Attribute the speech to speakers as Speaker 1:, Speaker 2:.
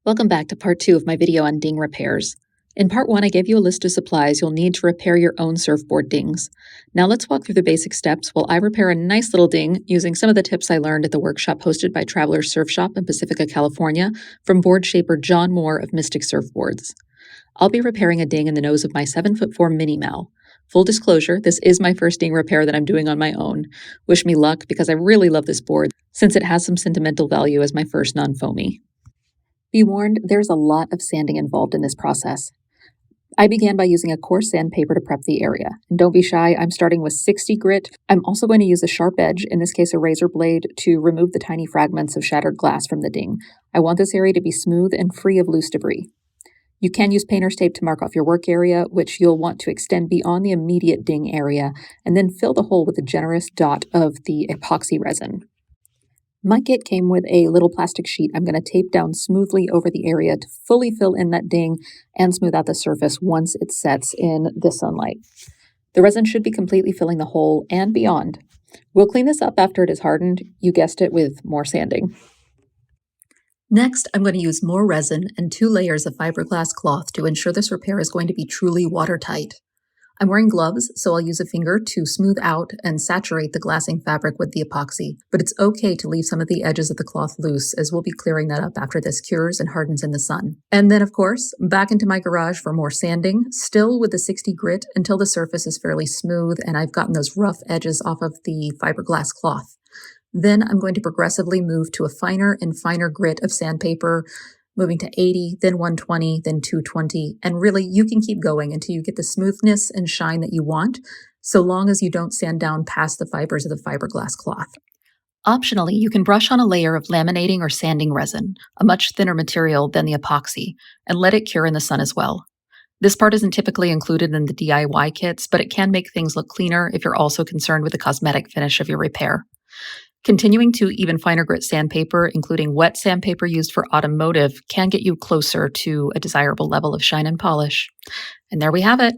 Speaker 1: Welcome back to part 2 of my video on ding repairs. In part 1, I gave you a list of supplies you'll need to repair your own surfboard dings. Now let's walk through the basic steps while I repair a nice little ding using some of the tips I learned at the workshop hosted by Traveler's Surf Shop in Pacifica, California, from board shaper John Moore of Mystic Surfboards. I'll be repairing a ding in the nose of my 7'4" Mini Mal. Full disclosure, this is my first ding repair that I'm doing on my own. Wish me luck because I really love this board since it has some sentimental value as my first non-foamy. Be warned, there's a lot of sanding involved in this process. I began by using a coarse sandpaper to prep the area. And don't be shy, I'm starting with 60 grit. I'm also going to use a sharp edge, in this case a razor blade, to remove the tiny fragments of shattered glass from the ding. I want this area to be smooth and free of loose debris. You can use painter's tape to mark off your work area, which you'll want to extend beyond the immediate ding area, and then fill the hole with a generous dot of the epoxy resin. My kit came with a little plastic sheet I'm going to tape down smoothly over the area to fully fill in that ding and smooth out the surface once it sets in the sunlight. The resin should be completely filling the hole and beyond. We'll clean this up after it is hardened, you guessed it, with more sanding. Next, I'm going to use more resin and 2 layers of fiberglass cloth to ensure this repair is going to be truly watertight. I'm wearing gloves, so I'll use a finger to smooth out and saturate the glassing fabric with the epoxy, but it's okay to leave some of the edges of the cloth loose as we'll be clearing that up after this cures and hardens in the sun. And then, of course, back into my garage for more sanding, still with the 60 grit until the surface is fairly smooth and I've gotten those rough edges off of the fiberglass cloth. Then I'm going to progressively move to a finer and finer grit of sandpaper, moving to 80, then 120, then 220, and really you can keep going until you get the smoothness and shine that you want, so long as you don't sand down past the fibers of the fiberglass cloth. Optionally, you can brush on a layer of laminating or sanding resin, a much thinner material than the epoxy, and let it cure in the sun as well. This part isn't typically included in the DIY kits, but it can make things look cleaner if you're also concerned with the cosmetic finish of your repair. Continuing to even finer grit sandpaper, including wet sandpaper used for automotive, can get you closer to a desirable level of shine and polish. And there we have it.